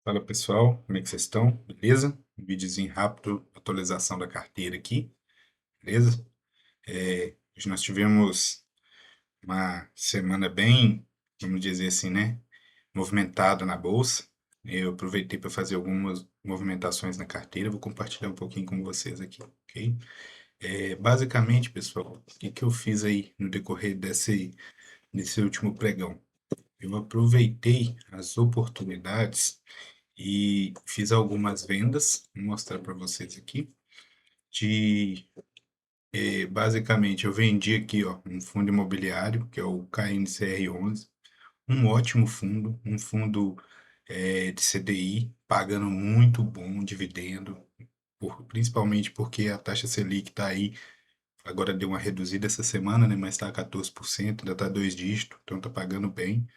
Fala pessoal, como é que vocês estão? Beleza? Um videozinho rápido, atualização da carteira aqui, beleza? Hoje nós tivemos uma semana bem, vamos dizer assim, né? Movimentada na bolsa. Eu aproveitei para fazer algumas movimentações na carteira, vou compartilhar um pouquinho com vocês aqui, ok? Basicamente, pessoal, o que que eu fiz aí no decorrer desse último pregão? Eu aproveitei as oportunidades e fiz algumas vendas, vou mostrar para vocês aqui, de basicamente eu vendi aqui, ó, um fundo imobiliário, que é o KNCR11, um ótimo fundo, um fundo de CDI, pagando muito bom dividendo, principalmente porque a taxa Selic está aí, agora deu uma reduzida essa semana, né, mas está a 14%, ainda está dois dígitos, então está pagando bem,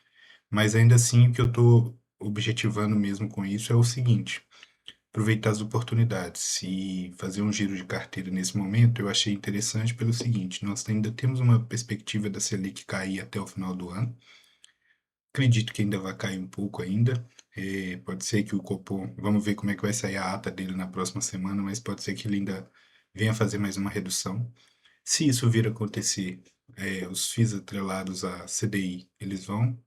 mas ainda assim o que eu estou objetivando mesmo com isso é o seguinte: aproveitar as oportunidades e fazer um giro de carteira nesse momento, eu achei interessante pelo seguinte: nós ainda temos uma perspectiva da Selic cair até o final do ano. Acredito que ainda vai cair um pouco ainda. Pode ser que o Copom, vamos ver como é que vai sair a ata dele na próxima semana, mas pode ser que ele ainda venha fazer mais uma redução. Se isso vir a acontecer, os FIIs atrelados à CDI, eles vão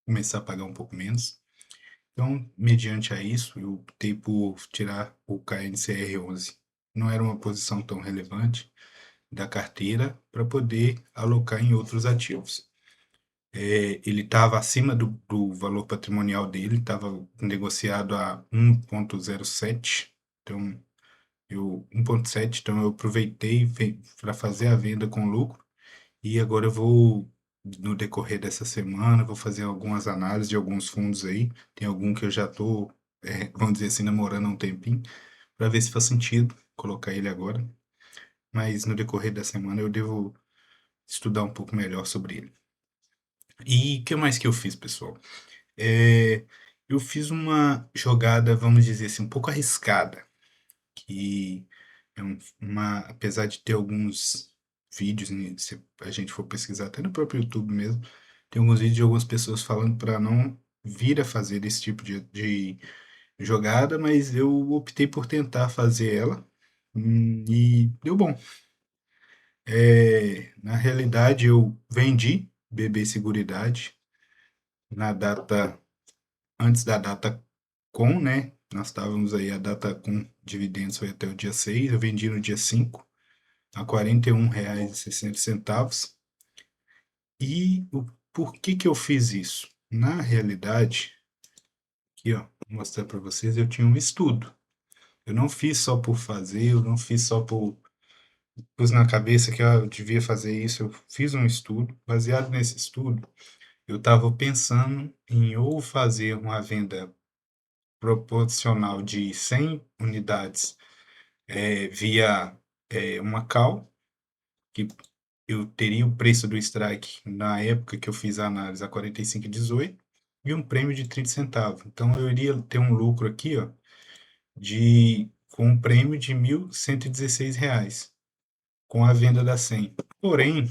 começar a pagar um pouco menos. Então, mediante a isso, eu optei por tirar o KNCR11. Não era uma posição tão relevante da carteira para poder alocar em outros ativos. Ele estava acima do valor patrimonial dele, estava negociado a 1,07, então 1,7, então eu aproveitei para fazer a venda com lucro e agora eu vou, no decorrer dessa semana, vou fazer algumas análises de alguns fundos aí. Tem algum que eu já estou, vamos dizer assim, namorando há um tempinho, para ver se faz sentido colocar ele agora. Mas no decorrer da semana eu devo estudar um pouco melhor sobre ele. E o que mais que eu fiz, pessoal? É, eu fiz uma jogada, vamos dizer assim, um pouco arriscada, que apesar de ter alguns vídeos, né, se a gente for pesquisar até no próprio YouTube mesmo, tem alguns vídeos de algumas pessoas falando para não vir a fazer esse tipo de jogada, mas eu optei por tentar fazer ela, e deu bom. Na realidade, eu vendi BB Seguridade na data, antes da data com, né? Nós estávamos aí, a data com dividendos foi até o dia 6, eu vendi no dia 5 a R$ 41,60. E por que que eu fiz isso? Na realidade, aqui ó, vou mostrar para vocês, eu tinha um estudo. Eu não fiz só por fazer, eu não fiz só por pus na cabeça que eu devia fazer isso, eu fiz um estudo. Baseado nesse estudo, eu estava pensando em ou fazer uma venda proporcional de 100 unidades via uma call, que eu teria o preço do strike na época que eu fiz a análise a 45,18 e um prêmio de 30 centavos. Então eu iria ter um lucro aqui, ó, com um prêmio de R$ 1.116 com a venda da 100. Porém,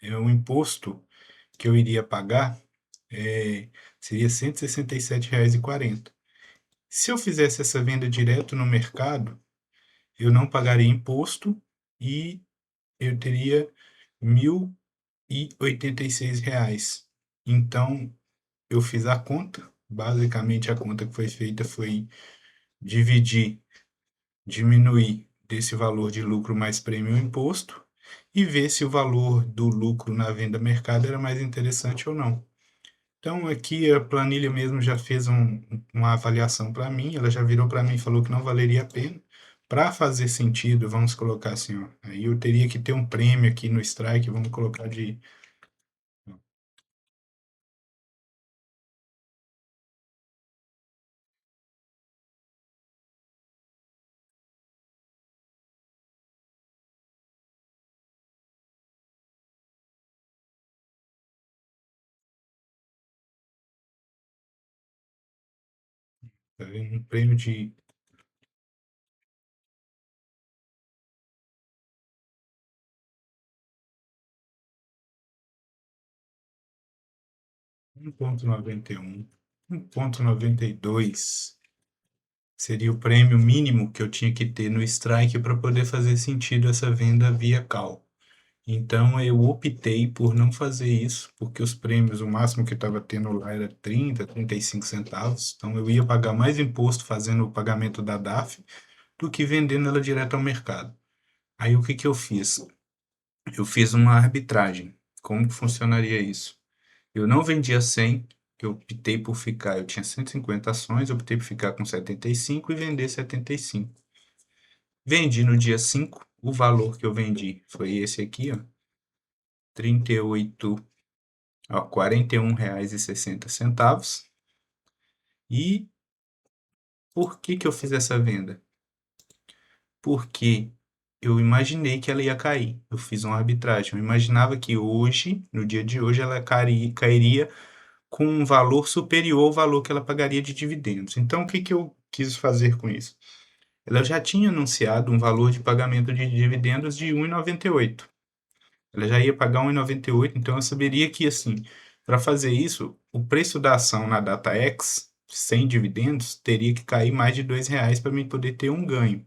o imposto que eu iria pagar seria R$ 167,40. Se eu fizesse essa venda direto no mercado, eu não pagaria imposto e eu teria R$ 1.086. Então, eu fiz a conta. Basicamente, a conta que foi feita foi dividir, diminuir desse valor de lucro mais prêmio imposto e ver se o valor do lucro na venda mercado era mais interessante ou não. Então, aqui a planilha mesmo já fez uma avaliação para mim, ela já virou para mim e falou que não valeria a pena. Para fazer sentido, vamos colocar assim, ó, aí eu teria que ter um prêmio aqui no strike, vamos colocar de tá vendo? Um prêmio de 1,91, 1,92. seria o prêmio mínimo que eu tinha que ter no strike para poder fazer sentido essa venda via call. Então eu optei por não fazer isso, porque os prêmios, o máximo que estava tendo lá era 30, 35 centavos. Então eu ia pagar mais imposto fazendo o pagamento da DAF do que vendendo ela direto ao mercado. Aí o que que eu fiz? Eu fiz uma arbitragem. Como que funcionaria isso? Eu não vendia 100, eu optei por ficar, eu tinha 150 ações, eu optei por ficar com 75 e vender 75. Vendi no dia 5, o valor que eu vendi foi esse aqui, ó, 38, ó, R$ 41,60. E por que que eu fiz essa venda? Porque eu imaginei que ela ia cair. Eu fiz uma arbitragem. Eu imaginava que hoje, no dia de hoje, ela cairia com um valor superior ao valor que ela pagaria de dividendos. Então, o que que eu quis fazer com isso? Ela já tinha anunciado um valor de pagamento de dividendos de 1,98. Ela já ia pagar 1,98, então eu saberia que, assim, para fazer isso, o preço da ação na data X, sem dividendos, teria que cair mais de R$ 2 para mim poder ter um ganho.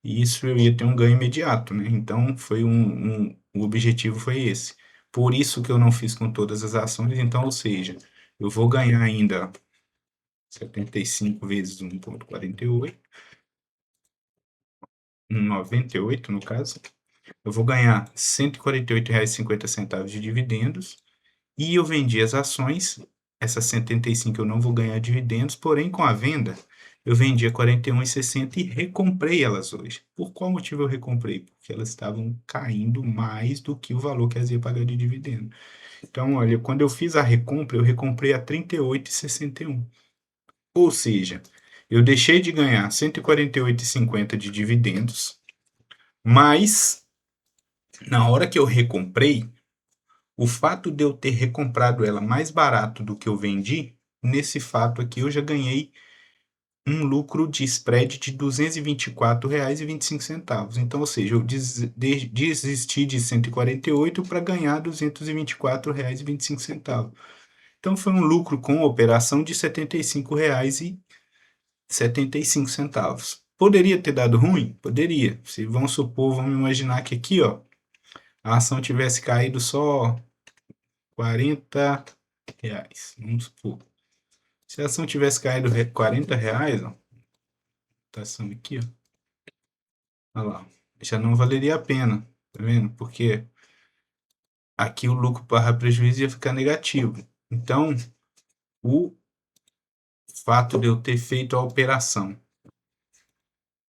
E isso eu ia ter um ganho imediato, né? Então, o objetivo foi esse. Por isso que eu não fiz com todas as ações, então, ou seja, eu vou ganhar ainda 75 vezes 1,48, 1,98 no caso. Eu vou ganhar R$ 148,50 de dividendos e eu vendi as ações, essas 75 eu não vou ganhar dividendos, porém com a venda eu vendi a 41,60 e recomprei elas hoje. Por qual motivo eu recomprei? Porque elas estavam caindo mais do que o valor que elas iam pagar de dividendo. Então, olha, quando eu fiz a recompra, eu recomprei a 38,61. Ou seja, eu deixei de ganhar 148,50 de dividendos, mas na hora que eu recomprei, o fato de eu ter recomprado ela mais barato do que eu vendi, nesse fato aqui eu já ganhei um lucro de spread de R$ 224,25. Então, ou seja, eu desisti de 148 para ganhar R$ 224,25. Então, foi um lucro com operação de R$ 75,75. Poderia ter dado ruim? Poderia. Se vamos supor, vamos imaginar que aqui, ó, a ação tivesse caído só R$ 40, vamos supor. Se a ação tivesse caído R$ 40, ó, tá ação aqui, ó, olha lá, já não valeria a pena, tá vendo? Porque aqui o lucro barra prejuízo ia ficar negativo. Então, o fato de eu ter feito a operação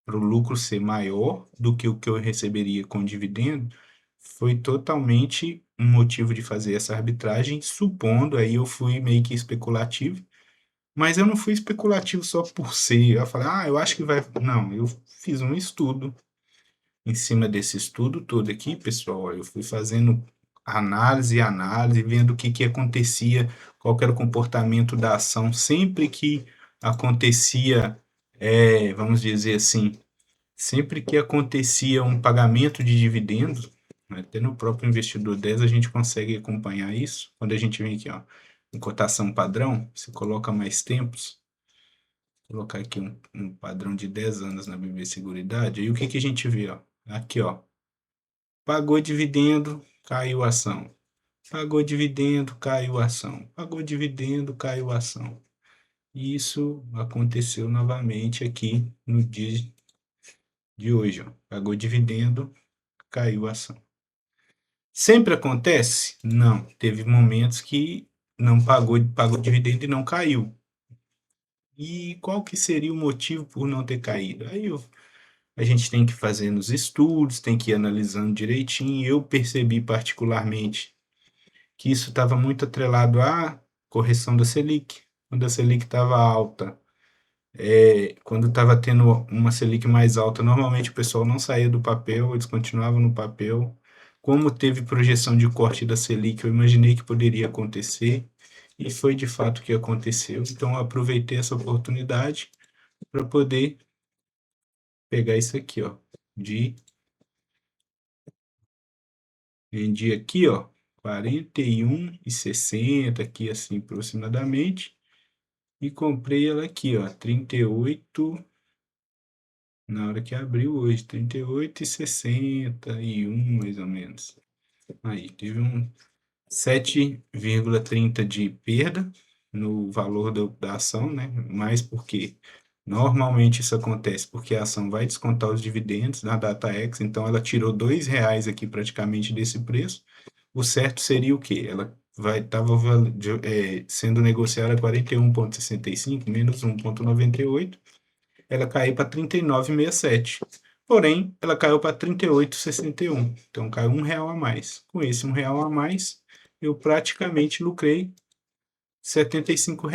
para o lucro ser maior do que o que eu receberia com dividendo foi totalmente um motivo de fazer essa arbitragem, supondo, aí eu fui meio que especulativo. Mas eu não fui especulativo só por ser. Eu falei, eu acho que vai. Não, eu fiz um estudo. Em cima desse estudo todo aqui, pessoal, eu fui fazendo análise e análise, vendo o que que acontecia, qual que era o comportamento da ação sempre que acontecia, vamos dizer assim, sempre que acontecia um pagamento de dividendos, né, até no próprio Investidor 10 a gente consegue acompanhar isso. Quando a gente vem aqui, ó, em cotação padrão, você coloca mais tempos, colocar aqui um padrão de 10 anos na BB Seguridade, aí o que que a gente vê, ó? Aqui, ó, pagou dividendo, caiu a ação. Pagou dividendo, caiu a ação. Pagou dividendo, caiu a ação. E isso aconteceu novamente aqui no dia de hoje, ó. Pagou dividendo, caiu a ação. Sempre acontece? Não. Teve momentos que não pagou dividendo e não caiu. E qual que seria o motivo por não ter caído? A gente tem que fazer nos estudos, tem que ir analisando direitinho. Eu percebi particularmente que isso estava muito atrelado à correção da Selic. Quando a Selic estava alta, quando estava tendo uma Selic mais alta, normalmente o pessoal não saía do papel, eles continuavam no papel. Como teve projeção de corte da Selic, eu imaginei que poderia acontecer, e foi de fato que aconteceu. Então, eu aproveitei essa oportunidade para poder pegar isso aqui, ó, vendi aqui, ó, 41,60 aqui assim aproximadamente, e comprei ela aqui, ó, 38, na hora que abriu hoje, 38,61 mais ou menos. Aí, teve um 7,30 de perda no valor da ação, né? Mas porque normalmente isso acontece porque a ação vai descontar os dividendos na data X, então ela tirou R$ 2 aqui praticamente desse preço. O certo seria o quê? Ela vai estava sendo negociada a 41,65 menos 1,98, ela caiu para 39,67. Porém, ela caiu para 38,61. Então caiu R$ 1 a mais. Com esse R$ 1 a mais, eu praticamente lucrei R$ 75,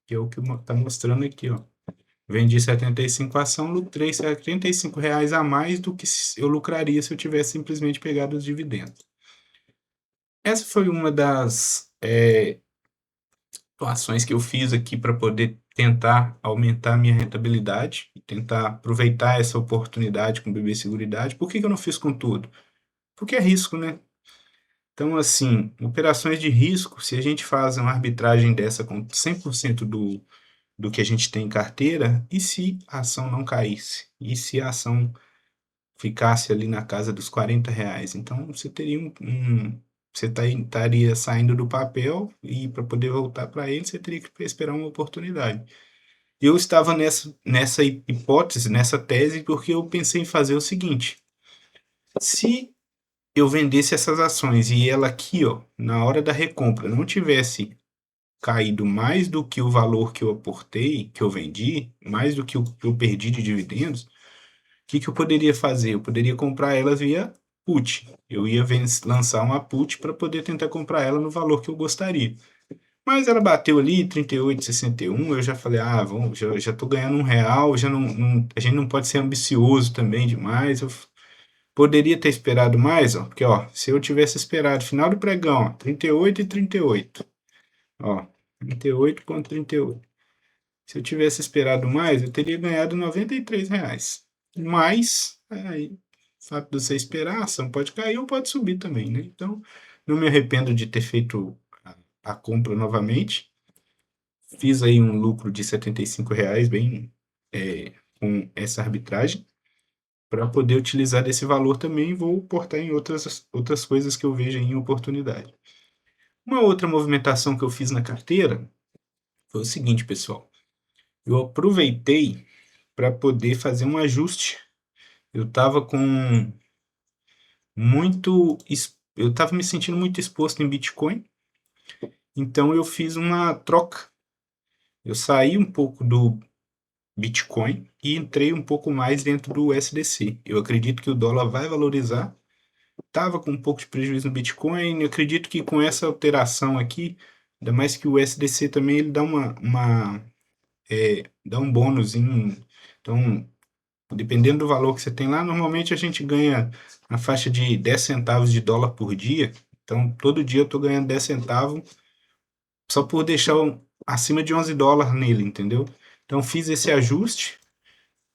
que é o que está mostrando aqui, ó. Vendi 75 ação, lucrei R$ 75 a mais do que eu lucraria se eu tivesse simplesmente pegado os dividendos. Essa foi uma das ações que eu fiz aqui para poder tentar aumentar a minha rentabilidade e tentar aproveitar essa oportunidade com o BB Seguridade. Por que eu não fiz com tudo? Porque é risco, né? Então, assim, operações de risco, se a gente faz uma arbitragem dessa com 100% do que a gente tem em carteira, e se a ação não caísse? E se a ação ficasse ali na casa dos R$ 40? Então, você teria você estaria saindo do papel e para poder voltar para ele, você teria que esperar uma oportunidade. Eu estava nessa hipótese, nessa tese, porque eu pensei em fazer o seguinte: se eu vendesse essas ações e ela aqui, ó, na hora da recompra, não tivesse caído mais do que o valor que eu aportei, que eu vendi, mais do que o que eu perdi de dividendos, o que eu poderia fazer? Eu poderia comprar elas via put. Eu ia lançar uma put para poder tentar comprar ela no valor que eu gostaria. Mas ela bateu ali 38,61, eu já falei, já tô ganhando R$ 1, já a gente não pode ser ambicioso também demais. Eu poderia ter esperado mais, ó, porque ó, se eu tivesse esperado final do pregão, ó, 38,38, ó, 38,38. Se eu tivesse esperado mais, eu teria ganhado R$ 93. Mas, aí, o fato de você esperar, a ação pode cair ou pode subir também, né? Então, não me arrependo de ter feito a compra novamente. Fiz aí um lucro de R$ 75, bem, com essa arbitragem, para poder utilizar desse valor também, vou portar em outras coisas que eu vejo em oportunidade. Uma outra movimentação que eu fiz na carteira foi o seguinte, pessoal. Eu aproveitei para poder fazer um ajuste. Eu estava com muito, eu estava me sentindo muito exposto em Bitcoin, então eu fiz uma troca. Eu saí um pouco do Bitcoin e entrei um pouco mais dentro do USDC. Eu acredito que o dólar vai valorizar. Estava com um pouco de prejuízo no Bitcoin. Eu acredito que com essa alteração aqui, ainda mais que o USDC também ele dá dá um bônusinho. Então, dependendo do valor que você tem lá, normalmente a gente ganha na faixa de 10 centavos de dólar por dia. Então, todo dia eu estou ganhando 10 centavos só por deixar acima de 11 dólares nele, entendeu? Então, fiz esse ajuste.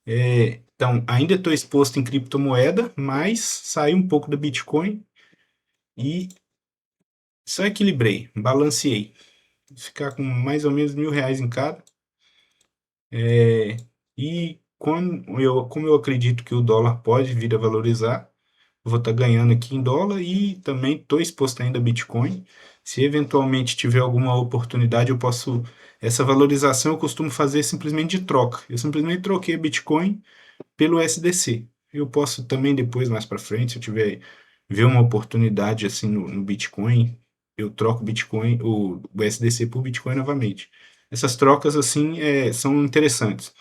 Então, ainda estou exposto em criptomoeda, mas saí um pouco do Bitcoin e só equilibrei, balanceei. Ficar com mais ou menos R$ 1.000 em cada. E como eu acredito que o dólar pode vir a valorizar, vou estar ganhando aqui em dólar e também estou exposto ainda a Bitcoin. Se eventualmente tiver alguma oportunidade, eu posso. Essa valorização eu costumo fazer simplesmente de troca. Eu simplesmente troquei Bitcoin pelo USDC. Eu posso também depois, mais para frente, se eu tiver ver uma oportunidade assim no Bitcoin, eu troco Bitcoin, o USDC por Bitcoin novamente. Essas trocas assim são interessantes.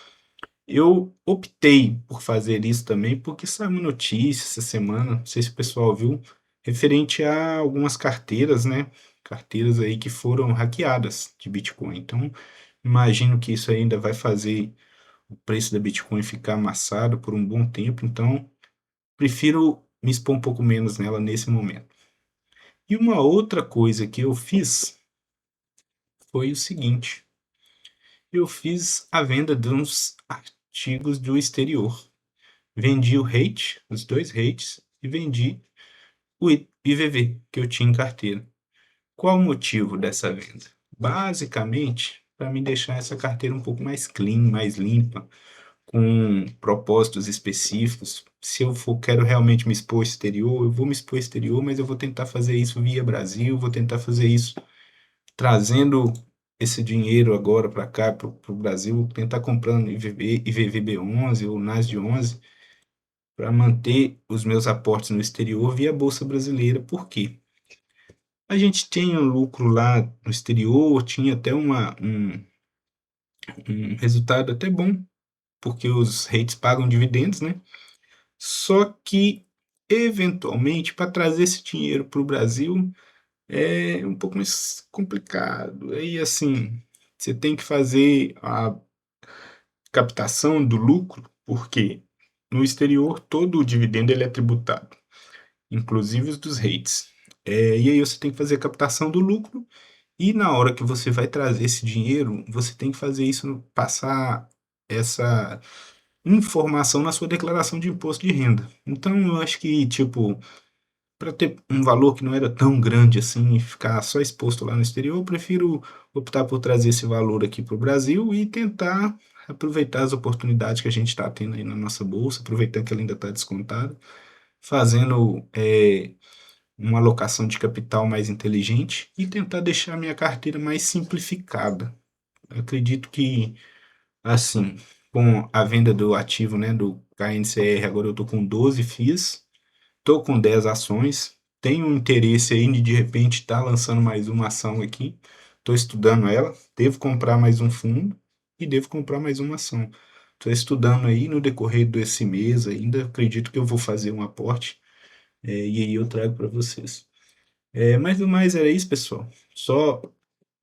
Eu optei por fazer isso também porque saiu uma notícia essa semana, não sei se o pessoal viu, referente a algumas carteiras, né? Carteiras aí que foram hackeadas de Bitcoin. Então, imagino que isso ainda vai fazer o preço da Bitcoin ficar amassado por um bom tempo. Então, prefiro me expor um pouco menos nela nesse momento. E uma outra coisa que eu fiz foi o seguinte: eu fiz a venda de uns artigos do exterior. Vendi o rate, os dois rates, e vendi o IVV que eu tinha em carteira. Qual o motivo dessa venda? Basicamente, para me deixar essa carteira um pouco mais clean, mais limpa, com propósitos específicos. Se eu for, quero realmente me expor ao exterior, eu vou me expor ao exterior, mas eu vou tentar fazer isso via Brasil, vou tentar fazer isso trazendo esse dinheiro agora para cá, para o Brasil, tentar comprando IVVB11 ou NASD11 para manter os meus aportes no exterior via Bolsa Brasileira. Por quê? A gente tinha um lucro lá no exterior, tinha até um resultado até bom, porque os REITs pagam dividendos, né? Só que, eventualmente, para trazer esse dinheiro para o Brasil é um pouco mais complicado. Aí, assim, você tem que fazer a captação do lucro, porque no exterior todo o dividendo ele é tributado, inclusive os dos REITs. E aí você tem que fazer a captação do lucro e na hora que você vai trazer esse dinheiro, você tem que fazer isso, passar essa informação na sua declaração de imposto de renda. Então, eu acho que, tipo, para ter um valor que não era tão grande assim e ficar só exposto lá no exterior, eu prefiro optar por trazer esse valor aqui para o Brasil e tentar aproveitar as oportunidades que a gente está tendo aí na nossa bolsa, aproveitando que ela ainda está descontada, fazendo uma alocação de capital mais inteligente e tentar deixar a minha carteira mais simplificada. Eu acredito que, assim, com a venda do ativo, né, do KNCR, agora eu estou com 12 FIIs, estou com 10 ações, tenho um interesse aí de repente estar lançando mais uma ação aqui, estou estudando ela, devo comprar mais um fundo e devo comprar mais uma ação. Estou estudando aí no decorrer desse mês ainda, acredito que eu vou fazer um aporte e aí eu trago para vocês. Mas do mais era isso, pessoal. Só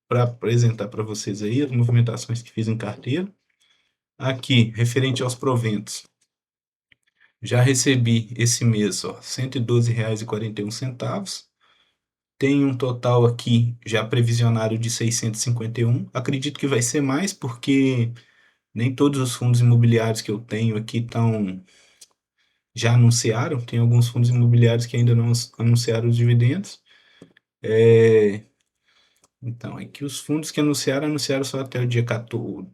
para apresentar para vocês aí as movimentações que fiz em carteira. Aqui, referente aos proventos, já recebi esse mês, ó, R$ 112,41. Tem um total aqui já previsionário de 651. Acredito que vai ser mais porque nem todos os fundos imobiliários que eu tenho aqui já anunciaram. Tem alguns fundos imobiliários que ainda não anunciaram os dividendos. Então, aqui os fundos que anunciaram só até o dia 14,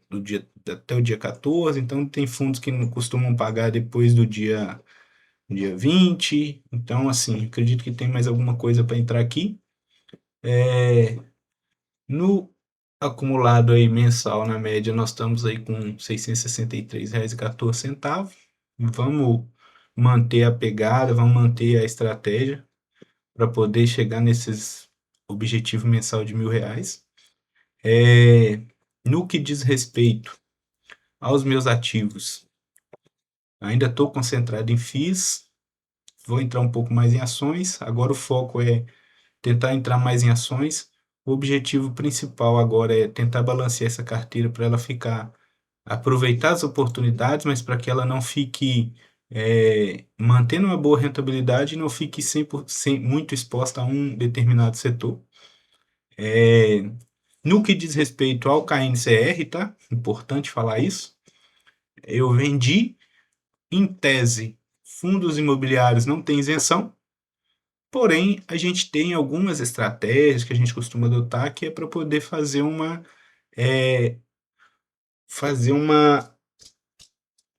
até o dia 14. Então, tem fundos que não costumam pagar depois do dia 20. Então, assim, acredito que tem mais alguma coisa para entrar aqui. No acumulado aí mensal, na média, nós estamos aí com R$ 663,14. Vamos manter a pegada, vamos manter a estratégia para poder chegar nesses objetivo mensal de R$ 1.000. No que diz respeito aos meus ativos, ainda estou concentrado em FIIs, vou entrar um pouco mais em ações. Agora o foco é tentar entrar mais em ações. O objetivo principal agora é tentar balancear essa carteira para ela aproveitar as oportunidades, mas para que ela não fique mantendo uma boa rentabilidade e não fique muito exposta a um determinado setor. No que diz respeito ao KNCR, tá? Importante falar isso. Eu vendi, em tese, fundos imobiliários não têm isenção, porém, a gente tem algumas estratégias que a gente costuma adotar que é para poder fazer uma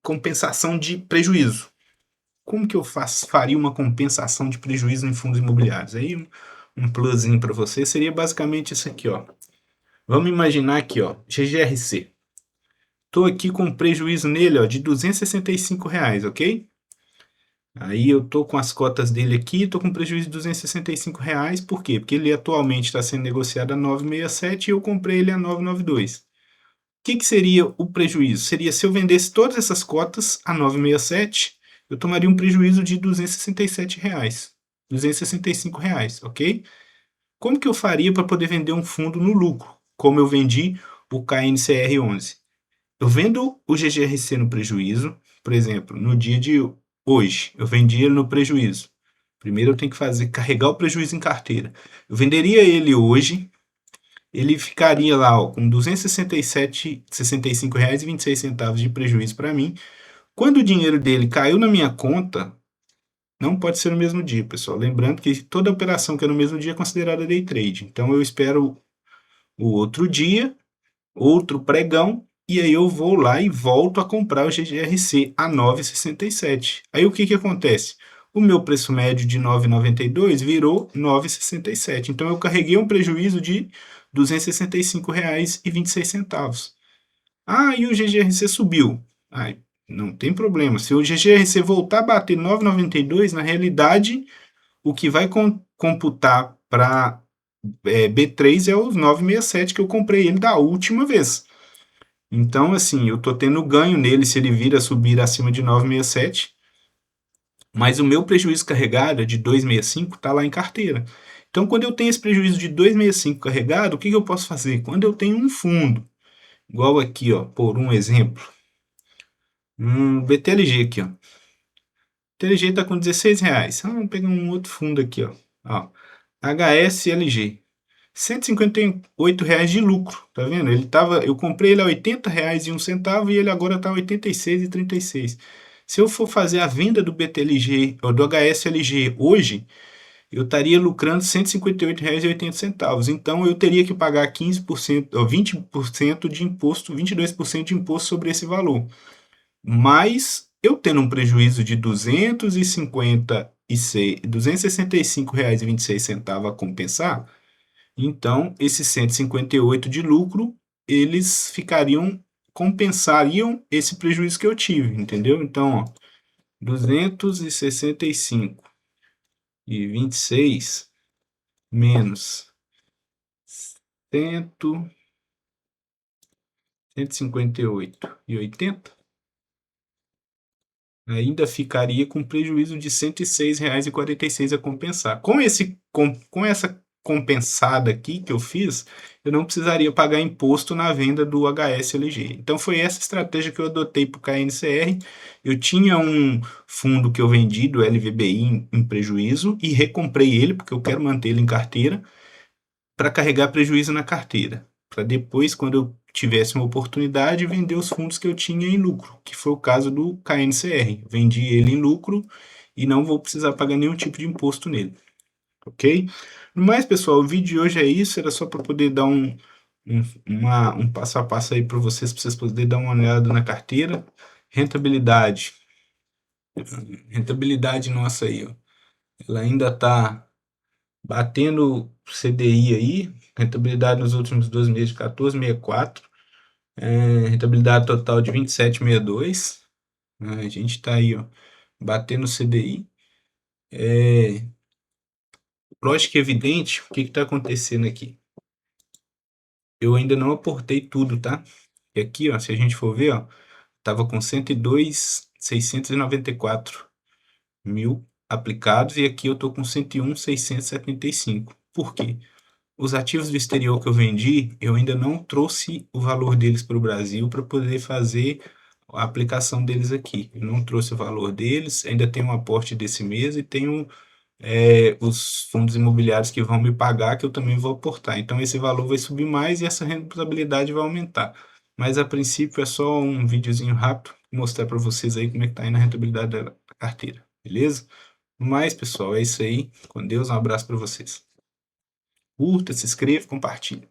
compensação de prejuízo. Como que eu faria uma compensação de prejuízo em fundos imobiliários? Aí um plusinho para você seria basicamente isso aqui, ó. Vamos imaginar aqui, ó, GGRC. Estou aqui com prejuízo nele, ó, de R$ 265, ok? Aí eu tô com as cotas dele aqui, tô com prejuízo de R$ 265, por quê? Porque ele atualmente está sendo negociado a 9,67 e eu comprei ele a 9,92. O que seria o prejuízo? Seria se eu vendesse todas essas cotas a 9,67, eu tomaria um prejuízo de R$ 267, R$ 265, ok? Como que eu faria para poder vender um fundo no lucro? Como eu vendi o KNCR11? Eu vendo o GGRC no prejuízo, por exemplo, no dia de hoje, eu vendi ele no prejuízo. Primeiro eu tenho que carregar o prejuízo em carteira. Eu venderia ele hoje, ele ficaria lá, ó, com R$ 267,65,26 de prejuízo para mim. Quando o dinheiro dele caiu na minha conta, não pode ser no mesmo dia, pessoal. Lembrando que toda operação que é no mesmo dia é considerada day trade. Então eu espero o outro dia, outro pregão, e aí eu vou lá e volto a comprar o GGRC a 9,67. Aí o que que acontece? O meu preço médio de 9,92 virou 9,67. Então eu carreguei um prejuízo de R$ 265,26. Ah, e o GGRC subiu. Ah, não tem problema. Se o GGRC voltar a bater 9,92, na realidade, o que vai computar para B3 é os 9,67 que eu comprei ele da última vez. Então, assim, eu tô tendo ganho nele se ele vir a subir acima de 9,67, mas o meu prejuízo carregado é de 2,65 está lá em carteira. Então, quando eu tenho esse prejuízo de 2,65 carregado, o que que eu posso fazer? Quando eu tenho um fundo, igual aqui, ó, por um exemplo, um BTLG aqui, ó. O BTLG está com R$ 16. Vamos pegar um outro fundo aqui, ó. HSLG. R$ 158 de lucro, tá vendo? Eu comprei ele a R$ 80,01 e ele agora está a R$ 86,36. Se eu for fazer a venda do BTLG ou do HSLG hoje, eu estaria lucrando R$ 158,80. Então eu teria que pagar 15% ou 20% de imposto, 22% de imposto sobre esse valor. Mas eu tendo um prejuízo de R$ 265,26 a compensar, então esses 158 de lucro, eles compensariam esse prejuízo que eu tive, entendeu? Então, ó, 265,26 menos 158,80 ainda ficaria com prejuízo de R$ 106,46 a compensar. Com essa compensada aqui que eu fiz, eu não precisaria pagar imposto na venda do HSLG. Então foi essa estratégia que eu adotei para o KNCR. Eu tinha um fundo que eu vendi do LVBI em prejuízo e recomprei ele, porque eu quero manter ele em carteira, para carregar prejuízo na carteira, para depois, quando eu tivesse uma oportunidade, vender os fundos que eu tinha em lucro, que foi o caso do KNCR. Vendi ele em lucro e não vou precisar pagar nenhum tipo de imposto nele, ok? Mas, pessoal, o vídeo de hoje é isso, era só para poder dar um passo a passo aí para vocês poderem dar uma olhada na carteira. Rentabilidade nossa aí, ó, ela ainda está batendo CDI aí, rentabilidade nos últimos 12 meses de 14,64, rentabilidade total de 27,62, a gente está aí, ó, batendo CDI. Lógico que é evidente, o que está acontecendo aqui? Eu ainda não aportei tudo, tá? E aqui, ó, se a gente for ver, ó, tava com 102,694 mil aplicados e aqui eu tô com 101,675. Por quê? Os ativos do exterior que eu vendi, eu ainda não trouxe o valor deles para o Brasil para poder fazer a aplicação deles aqui. Eu não trouxe o valor deles, ainda tenho um aporte desse mês e tenho os fundos imobiliários que vão me pagar, que eu também vou aportar. Então esse valor vai subir mais e essa rentabilidade vai aumentar. Mas a princípio é só um videozinho rápido, mostrar para vocês aí como é que tá indo a rentabilidade da carteira, beleza? Mas, pessoal, é isso aí. Com Deus, um abraço para vocês. Curta, se inscreva, compartilhe.